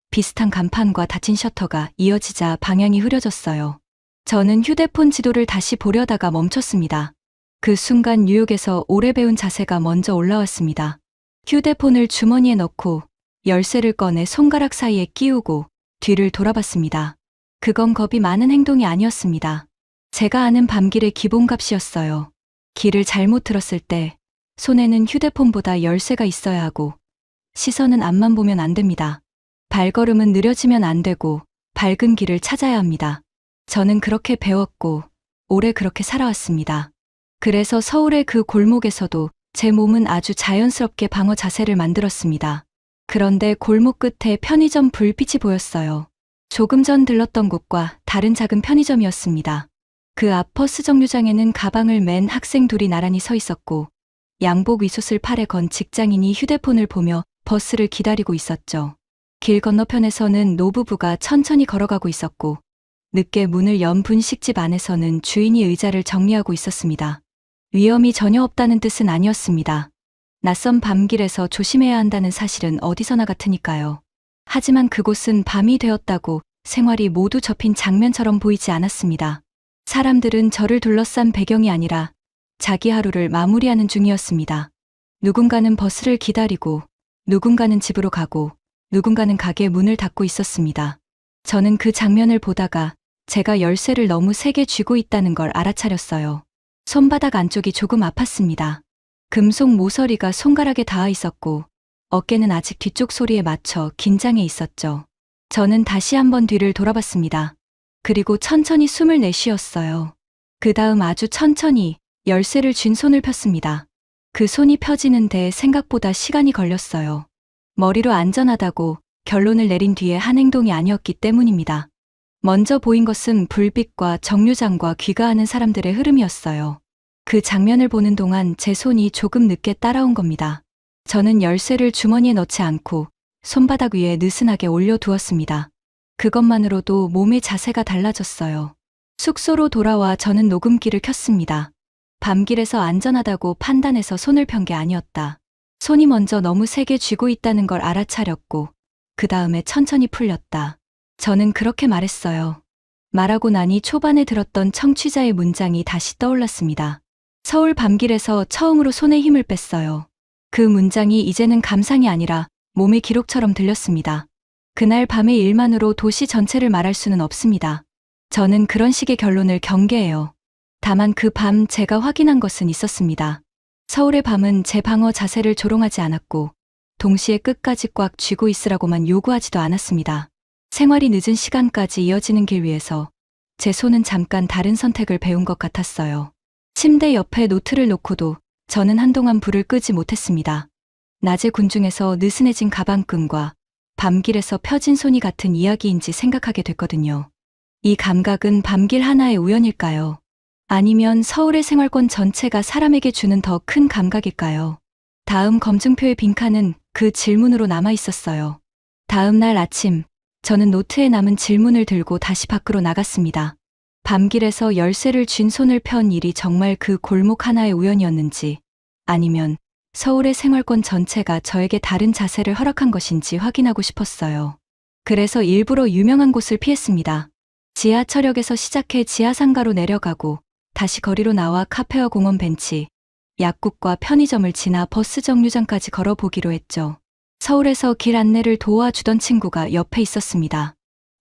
비슷한 간판과 닫힌 셔터가 이어지자 방향이 흐려졌어요. 저는 휴대폰 지도를 다시 보려다가 멈췄습니다. 그 순간 뉴욕에서 오래 배운 자세가 먼저 올라왔습니다. 휴대폰을 주머니에 넣고 열쇠를 꺼내 손가락 사이에 끼우고 뒤를 돌아봤습니다. 그건 겁이 많은 행동이 아니었습니다. 제가 아는 밤길의 기본값이었어요. 길을 잘못 들었을 때 손에는 휴대폰보다 열쇠가 있어야 하고 시선은 앞만 보면 안 됩니다. 발걸음은 느려지면 안 되고 밝은 길을 찾아야 합니다. 저는 그렇게 배웠고 오래 그렇게 살아왔습니다. 그래서 서울의 그 골목에서도 제 몸은 아주 자연스럽게 방어 자세를 만들었습니다. 그런데 골목 끝에 편의점 불빛이 보였어요. 조금 전 들렀던 곳과 다른 작은 편의점이었습니다. 그 앞 버스 정류장에는 가방을 맨 학생 둘이 나란히 서 있었고 양복 위솥을 팔에 건 직장인이 휴대폰을 보며 버스를 기다리고 있었죠. 길 건너편에서는 노부부가 천천히 걸어가고 있었고 늦게 문을 연 분식집 안에서는 주인이 의자를 정리하고 있었습니다. 위험이 전혀 없다는 뜻은 아니었습니다. 낯선 밤길에서 조심해야 한다는 사실은 어디서나 같으니까요. 하지만 그곳은 밤이 되었다고 생활이 모두 접힌 장면처럼 보이지 않았습니다. 사람들은 저를 둘러싼 배경이 아니라 자기 하루를 마무리하는 중이었습니다. 누군가는 버스를 기다리고 누군가는 집으로 가고 누군가는 가게 문을 닫고 있었습니다. 저는 그 장면을 보다가 제가 열쇠를 너무 세게 쥐고 있다는 걸 알아차렸어요. 손바닥 안쪽이 조금 아팠습니다. 금속 모서리가 손가락에 닿아 있었고 어깨는 아직 뒤쪽 소리에 맞춰 긴장해 있었죠. 저는 다시 한번 뒤를 돌아봤습니다. 그리고 천천히 숨을 내쉬었어요. 그 다음 아주 천천히 열쇠를 쥔 손을 폈습니다. 그 손이 펴지는데 생각보다 시간이 걸렸어요. 머리로 안전하다고 결론을 내린 뒤에 한 행동이 아니었기 때문입니다. 먼저 보인 것은 불빛과 정류장과 귀가하는 사람들의 흐름이었어요. 그 장면을 보는 동안 제 손이 조금 늦게 따라온 겁니다. 저는 열쇠를 주머니에 넣지 않고 손바닥 위에 느슨하게 올려두었습니다. 그것만으로도 몸의 자세가 달라졌어요. 숙소로 돌아와 저는 녹음기를 켰습니다. 밤길에서 안전하다고 판단해서 손을 편 게 아니었다. 손이 먼저 너무 세게 쥐고 있다는 걸 알아차렸고 그 다음에 천천히 풀렸다. 저는 그렇게 말했어요. 말하고 나니 초반에 들었던 청취자의 문장이 다시 떠올랐습니다. 서울 밤길에서 처음으로 손에 힘을 뺐어요. 그 문장이 이제는 감상이 아니라 몸의 기록처럼 들렸습니다. 그날 밤의 일만으로 도시 전체를 말할 수는 없습니다. 저는 그런 식의 결론을 경계해요. 다만 그 밤 제가 확인한 것은 있었습니다. 서울의 밤은 제 방어 자세를 조롱하지 않았고 동시에 끝까지 꽉 쥐고 있으라고만 요구하지도 않았습니다. 생활이 늦은 시간까지 이어지는 길 위에서 제 손은 잠깐 다른 선택을 배운 것 같았어요. 침대 옆에 노트를 놓고도 저는 한동안 불을 끄지 못했습니다. 낮에 군중에서 느슨해진 가방끈과 밤길에서 펴진 손이 같은 이야기인지 생각하게 됐거든요. 이 감각은 밤길 하나의 우연일까요? 아니면 서울의 생활권 전체가 사람에게 주는 더 큰 감각일까요? 다음 검증표의 빈칸은 그 질문으로 남아 있었어요. 다음 날 아침, 저는 노트에 남은 질문을 들고 다시 밖으로 나갔습니다. 밤길에서 열쇠를 쥔 손을 편 일이 정말 그 골목 하나의 우연이었는지, 아니면 서울의 생활권 전체가 저에게 다른 자세를 허락한 것인지 확인하고 싶었어요. 그래서 일부러 유명한 곳을 피했습니다. 지하철역에서 시작해 지하상가로 내려가고 다시 거리로 나와 카페와 공원 벤치, 약국과 편의점을 지나 버스 정류장까지 걸어보기로 했죠. 서울에서 길 안내를 도와주던 친구가 옆에 있었습니다.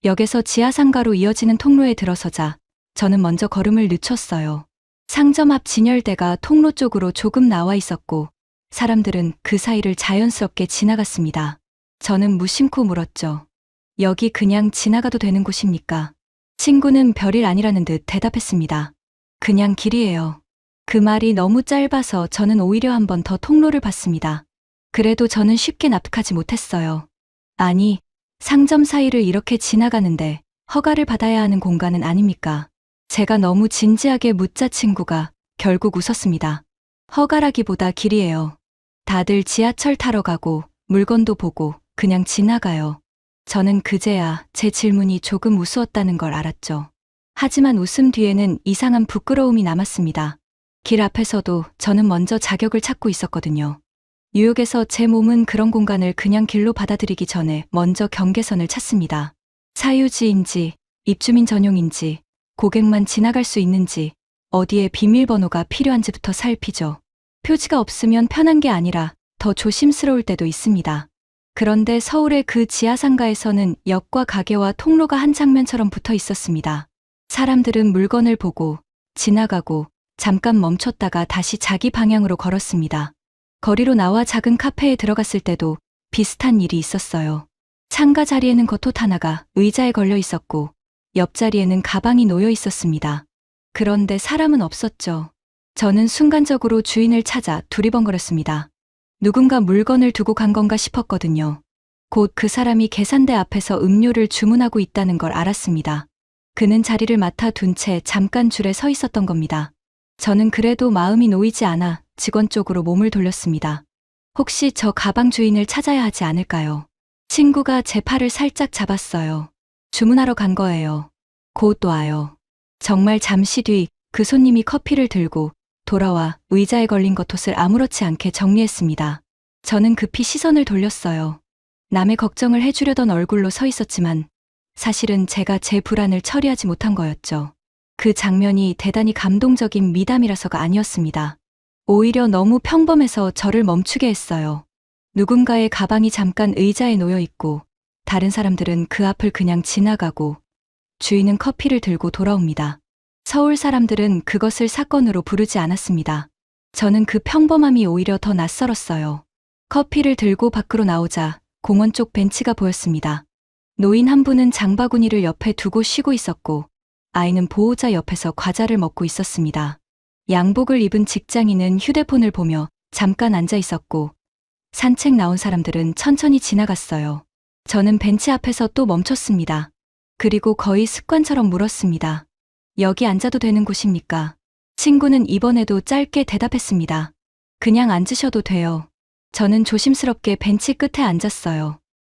역에서 지하상가로 이어지는 통로에 들어서자 저는 먼저 걸음을 늦췄어요. 상점 앞 진열대가 통로 쪽으로 조금 나와 있었고 사람들은 그 사이를 자연스럽게 지나갔습니다. 저는 무심코 물었죠. 여기 그냥 지나가도 되는 곳입니까? 친구는 별일 아니라는 듯 대답했습니다. 그냥 길이에요. 그 말이 너무 짧아서 저는 오히려 한 번 더 통로를 봤습니다. 그래도 저는 쉽게 납득하지 못했어요. 아니, 상점 사이를 이렇게 지나가는데 허가를 받아야 하는 공간은 아닙니까? 제가 너무 진지하게 묻자 친구가 결국 웃었습니다. 허가라기보다 길이에요. 다들 지하철 타러 가고 물건도 보고 그냥 지나가요. 저는 그제야 제 질문이 조금 우스웠다는 걸 알았죠. 하지만 웃음 뒤에는 이상한 부끄러움이 남았습니다. 길 앞에서도 저는 먼저 자격을 찾고 있었거든요. 뉴욕에서 제 몸은 그런 공간을 그냥 길로 받아들이기 전에 먼저 경계선을 찾습니다. 사유지인지, 입주민 전용인지, 고객만 지나갈 수 있는지, 어디에 비밀번호가 필요한지부터 살피죠. 표지가 없으면 편한 게 아니라 더 조심스러울 때도 있습니다. 그런데 서울의 그 지하상가에서는 역과 가게와 통로가 한 장면처럼 붙어 있었습니다. 사람들은 물건을 보고 지나가고 잠깐 멈췄다가 다시 자기 방향으로 걸었습니다. 거리로 나와 작은 카페에 들어갔을 때도 비슷한 일이 있었어요. 창가 자리에는 겉옷 하나가 의자에 걸려 있었고 옆자리에는 가방이 놓여 있었습니다. 그런데 사람은 없었죠. 저는 순간적으로 주인을 찾아 두리번거렸습니다. 누군가 물건을 두고 간 건가 싶었거든요. 곧 그 사람이 계산대 앞에서 음료를 주문하고 있다는 걸 알았습니다. 그는 자리를 맡아 둔 채 잠깐 줄에 서 있었던 겁니다. 저는 그래도 마음이 놓이지 않아 직원 쪽으로 몸을 돌렸습니다. 혹시 저 가방 주인을 찾아야 하지 않을까요? 친구가 제 팔을 살짝 잡았어요. 주문하러 간 거예요. 곧 와요. 정말 잠시 뒤 그 손님이 커피를 들고 돌아와 의자에 걸린 겉옷을 아무렇지 않게 정리했습니다. 저는 급히 시선을 돌렸어요. 남의 걱정을 해주려던 얼굴로 서 있었지만 사실은 제가 제 불안을 처리하지 못한 거였죠. 그 장면이 대단히 감동적인 미담이라서가 아니었습니다. 오히려 너무 평범해서 저를 멈추게 했어요. 누군가의 가방이 잠깐 의자에 놓여 있고 다른 사람들은 그 앞을 그냥 지나가고 주인은 커피를 들고 돌아옵니다. 서울 사람들은 그것을 사건으로 부르지 않았습니다. 저는 그 평범함이 오히려 더 낯설었어요. 커피를 들고 밖으로 나오자 공원 쪽 벤치가 보였습니다. 노인 한 분은 장바구니를 옆에 두고 쉬고 있었고 아이는 보호자 옆에서 과자를 먹고 있었습니다. 양복을 입은 직장인은 휴대폰을 보며 잠깐 앉아 있었고 산책 나온 사람들은 천천히 지나갔어요. 저는 벤치 앞에서 또 멈췄습니다. 그리고 거의 습관처럼 물었습니다. 여기 앉아도 되는 곳입니까? 친구는 이번에도 짧게 대답했습니다. 그냥 앉으셔도 돼요. 저는 조심스럽게 벤치 끝에 앉았어요.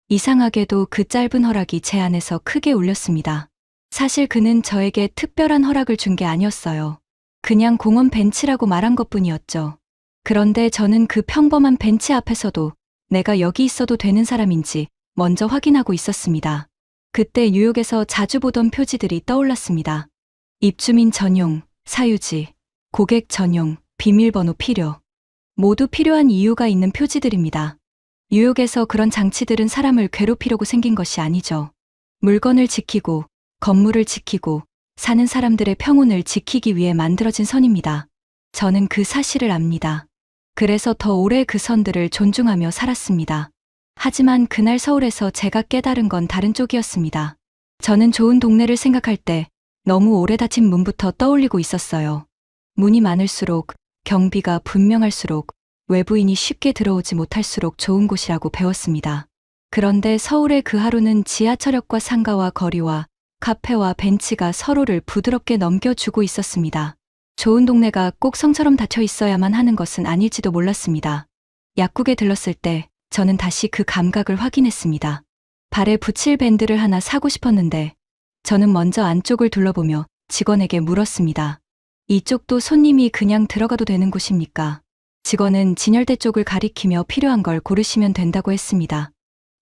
이상하게도 그 짧은 허락이 제 안에서 크게 울렸습니다. 사실 그는 저에게 특별한 허락을 준 게 아니었어요. 그냥 공원 벤치라고 말한 것뿐이었죠. 그런데 저는 그 평범한 벤치 앞에서도 내가 여기 있어도 되는 사람인지 먼저 확인하고 있었습니다. 그때 뉴욕에서 자주 보던 표지들이 떠올랐습니다. 입주민 전용, 사유지, 고객 전용, 비밀번호 필요. 모두 필요한 이유가 있는 표지들입니다. 뉴욕에서 그런 장치들은 사람을 괴롭히려고 생긴 것이 아니죠. 물건을 지키고, 건물을 지키고, 사는 사람들의 평온을 지키기 위해 만들어진 선입니다. 저는 그 사실을 압니다. 그래서 더 오래 그 선들을 존중하며 살았습니다. 하지만 그날 서울에서 제가 깨달은 건 다른 쪽이었습니다. 저는 좋은 동네를 생각할 때 너무 오래 닫힌 문부터 떠올리고 있었어요. 문이 많을수록, 경비가 분명할수록, 외부인이 쉽게 들어오지 못할수록 좋은 곳이라고 배웠습니다. 그런데 서울의 그 하루는 지하철역과 상가와 거리와 카페와 벤치가 서로를 부드럽게 넘겨주고 있었습니다. 좋은 동네가 꼭 성처럼 닫혀 있어야만 하는 것은 아닐지도 몰랐습니다. 약국에 들렀을 때 저는 다시 그 감각을 확인했습니다. 발에 붙일 밴드를 하나 사고 싶었는데 저는 먼저 안쪽을 둘러보며 직원에게 물었습니다. 이쪽도 손님이 그냥 들어가도 되는 곳입니까? 직원은 진열대 쪽을 가리키며 필요한 걸 고르시면 된다고 했습니다.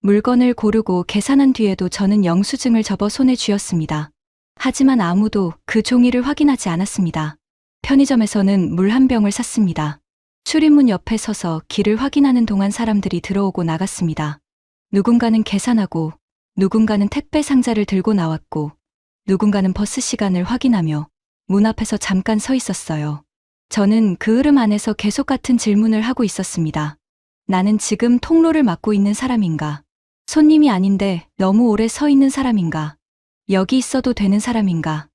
물건을 고르고 계산한 뒤에도 저는 영수증을 접어 손에 쥐었습니다. 하지만 아무도 그 종이를 확인하지 않았습니다. 편의점에서는 물 한 병을 샀습니다. 출입문 옆에 서서 길을 확인하는 동안 사람들이 들어오고 나갔습니다. 누군가는 계산하고, 누군가는 택배 상자를 들고 나왔고, 누군가는 버스 시간을 확인하며 문 앞에서 잠깐 서 있었어요. 저는 그 흐름 안에서 계속 같은 질문을 하고 있었습니다. 나는 지금 통로를 맡고 있는 사람인가? 손님이 아닌데 너무 오래 서 있는 사람인가? 여기 있어도 되는 사람인가?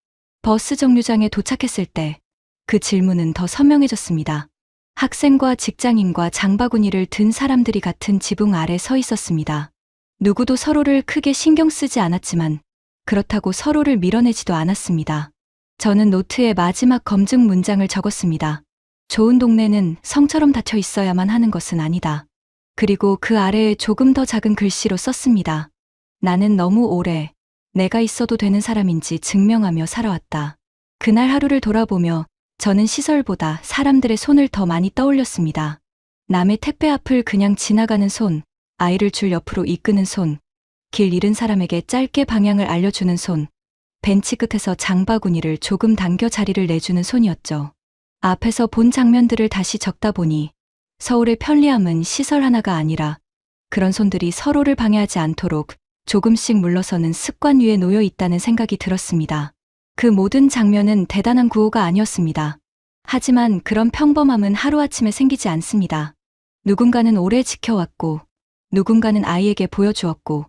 버스 정류장에 도착했을 때 그 질문은 더 선명해졌습니다. 학생과 직장인과 장바구니를 든 사람들이 같은 지붕 아래 서 있었습니다. 누구도 서로를 크게 신경 쓰지 않았지만 그렇다고 서로를 밀어내지도 않았습니다. 저는 노트에 마지막 검증 문장을 적었습니다. 좋은 동네는 성처럼 닫혀 있어야만 하는 것은 아니다. 그리고 그 아래에 조금 더 작은 글씨로 썼습니다. 나는 너무 오래 내가 있어도 되는 사람인지 증명하며 살아왔다. 그날 하루를 돌아보며 저는 시설보다 사람들의 손을 더 많이 떠올렸습니다. 남의 택배 앞을 그냥 지나가는 손, 아이를 줄 옆으로 이끄는 손, 길 잃은 사람에게 짧게 방향을 알려주는 손, 벤치 끝에서 장바구니를 조금 당겨 자리를 내주는 손이었죠. 앞에서 본 장면들을 다시 적다 보니 서울의 편리함은 시설 하나가 아니라 그런 손들이 서로를 방해하지 않도록 조금씩 물러서는 습관 위에 놓여 있다는 생각이 들었습니다. 그 모든 장면은 대단한 구호가 아니었습니다. 하지만 그런 평범함은 하루아침에 생기지 않습니다. 누군가는 오래 지켜왔고, 누군가는 아이에게 보여주었고,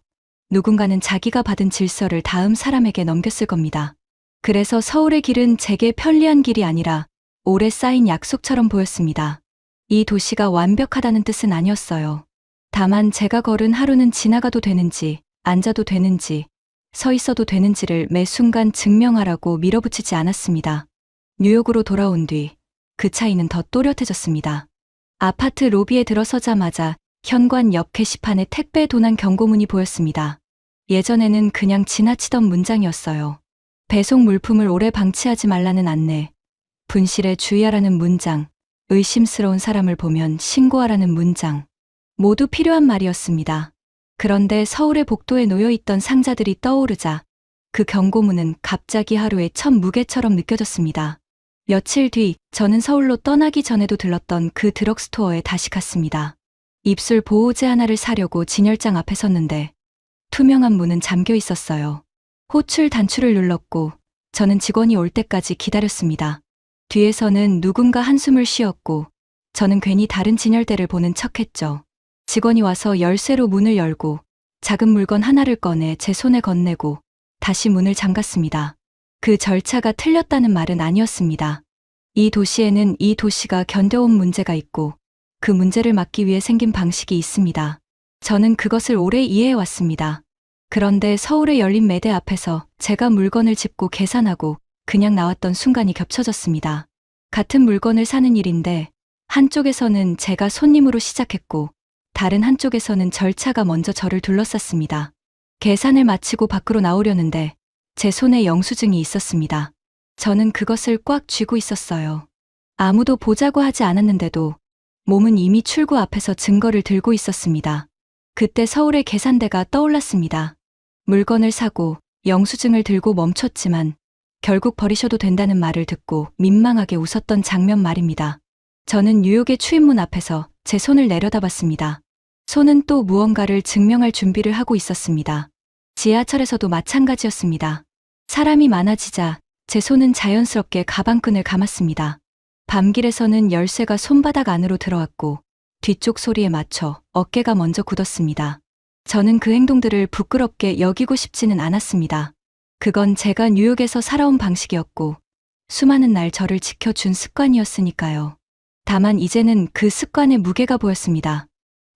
누군가는 자기가 받은 질서를 다음 사람에게 넘겼을 겁니다. 그래서 서울의 길은 제게 편리한 길이 아니라 오래 쌓인 약속처럼 보였습니다. 이 도시가 완벽하다는 뜻은 아니었어요. 다만 제가 걸은 하루는 지나가도 되는지, 앉아도 되는지, 서 있어도 되는지를 매 순간 증명하라고 밀어붙이지 않았습니다. 뉴욕으로 돌아온 뒤 그 차이는 더 또렷해졌습니다. 아파트 로비에 들어서자마자 현관 옆 게시판에 택배 도난 경고문이 보였습니다. 예전에는 그냥 지나치던 문장이었어요. 배송 물품을 오래 방치하지 말라는 안내, 분실에 주의하라는 문장, 의심스러운 사람을 보면 신고하라는 문장, 모두 필요한 말이었습니다. 그런데 서울의 복도에 놓여있던 상자들이 떠오르자 그 경고문은 갑자기 하루의 첫 무게처럼 느껴졌습니다. 며칠 뒤 저는 서울로 떠나기 전에도 들렀던 그 드럭스토어에 다시 갔습니다. 입술 보호제 하나를 사려고 진열장 앞에 섰는데 투명한 문은 잠겨 있었어요. 호출 단추를 눌렀고 저는 직원이 올 때까지 기다렸습니다. 뒤에서는 누군가 한숨을 쉬었고 저는 괜히 다른 진열대를 보는 척했죠. 직원이 와서 열쇠로 문을 열고 작은 물건 하나를 꺼내 제 손에 건네고 다시 문을 잠갔습니다. 그 절차가 틀렸다는 말은 아니었습니다. 이 도시에는 이 도시가 견뎌온 문제가 있고 그 문제를 막기 위해 생긴 방식이 있습니다. 저는 그것을 오래 이해해왔습니다. 그런데 서울에 열린 매대 앞에서 제가 물건을 짚고 계산하고 그냥 나왔던 순간이 겹쳐졌습니다. 같은 물건을 사는 일인데 한쪽에서는 제가 손님으로 시작했고 다른 한쪽에서는 절차가 먼저 저를 둘러쌌습니다. 계산을 마치고 밖으로 나오려는데 제 손에 영수증이 있었습니다. 저는 그것을 꽉 쥐고 있었어요. 아무도 보자고 하지 않았는데도 몸은 이미 출구 앞에서 증거를 들고 있었습니다. 그때 서울의 계산대가 떠올랐습니다. 물건을 사고 영수증을 들고 멈췄지만 결국 버리셔도 된다는 말을 듣고 민망하게 웃었던 장면 말입니다. 저는 뉴욕의 출입문 앞에서 제 손을 내려다봤습니다. 손은 또 무언가를 증명할 준비를 하고 있었습니다. 지하철에서도 마찬가지였습니다. 사람이 많아지자 제 손은 자연스럽게 가방끈을 감았습니다. 밤길에서는 열쇠가 손바닥 안으로 들어왔고 뒤쪽 소리에 맞춰 어깨가 먼저 굳었습니다. 저는 그 행동들을 부끄럽게 여기고 싶지는 않았습니다. 그건 제가 뉴욕에서 살아온 방식이었고 수많은 날 저를 지켜준 습관이었으니까요. 다만 이제는 그 습관의 무게가 보였습니다.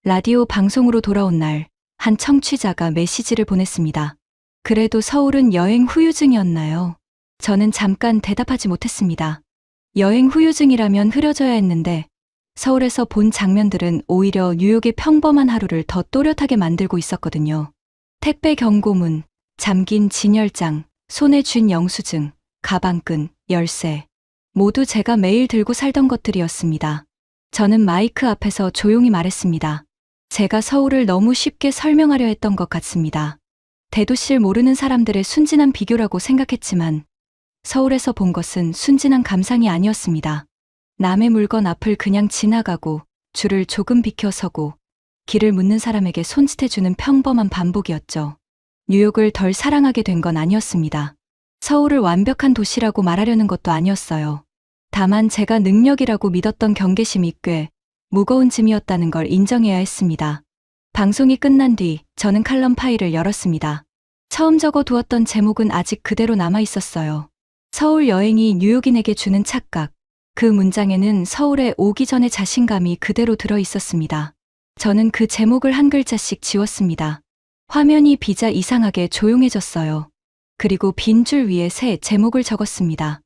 라디오 방송으로 돌아온 날, 한 청취자가 메시지를 보냈습니다. 그래도 서울은 여행 후유증이었나요? 저는 잠깐 대답하지 못했습니다. 여행 후유증이라면 흐려져야 했는데 서울에서 본 장면들은 오히려 뉴욕의 평범한 하루를 더 또렷하게 만들고 있었거든요. 택배 경고문, 잠긴 진열장, 손에 쥔 영수증, 가방끈, 열쇠. 모두 제가 매일 들고 살던 것들이었습니다. 저는 마이크 앞에서 조용히 말했습니다. 제가 서울을 너무 쉽게 설명하려 했던 것 같습니다. 대도시를 모르는 사람들의 순진한 비교라고 생각했지만 서울에서 본 것은 순진한 감상이 아니었습니다. 남의 물건 앞을 그냥 지나가고 줄을 조금 비켜서고 길을 묻는 사람에게 손짓해주는 평범한 반복이었죠. 뉴욕을 덜 사랑하게 된 건 아니었습니다. 서울을 완벽한 도시라고 말하려는 것도 아니었어요. 다만 제가 능력이라고 믿었던 경계심이 꽤 무거운 짐이었다는 걸 인정해야 했습니다. 방송이 끝난 뒤 저는 칼럼 파일을 열었습니다. 처음 적어두었던 제목은 아직 그대로 남아 있었어요. 서울 여행이 뉴욕인에게 주는 착각. 그 문장에는 서울에 오기 전의 자신감이 그대로 들어 있었습니다. 저는 그 제목을 한 글자씩 지웠습니다. 화면이 비자 이상하게 조용해졌어요. 그리고 빈 줄 위에 새 제목을 적었습니다.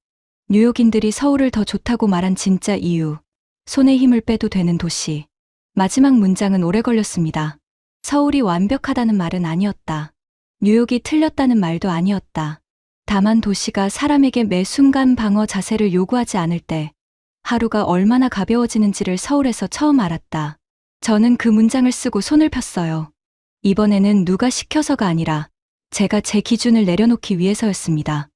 뉴욕인들이 서울을 더 좋다고 말한 진짜 이유. 손에 힘을 빼도 되는 도시. 마지막 문장은 오래 걸렸습니다. 서울이 완벽하다는 말은 아니었다. 뉴욕이 틀렸다는 말도 아니었다. 다만 도시가 사람에게 매 순간 방어 자세를 요구하지 않을 때 하루가 얼마나 가벼워지는지를 서울에서 처음 알았다. 저는 그 문장을 쓰고 손을 폈어요. 이번에는 누가 시켜서가 아니라 제가 제 기준을 내려놓기 위해서였습니다.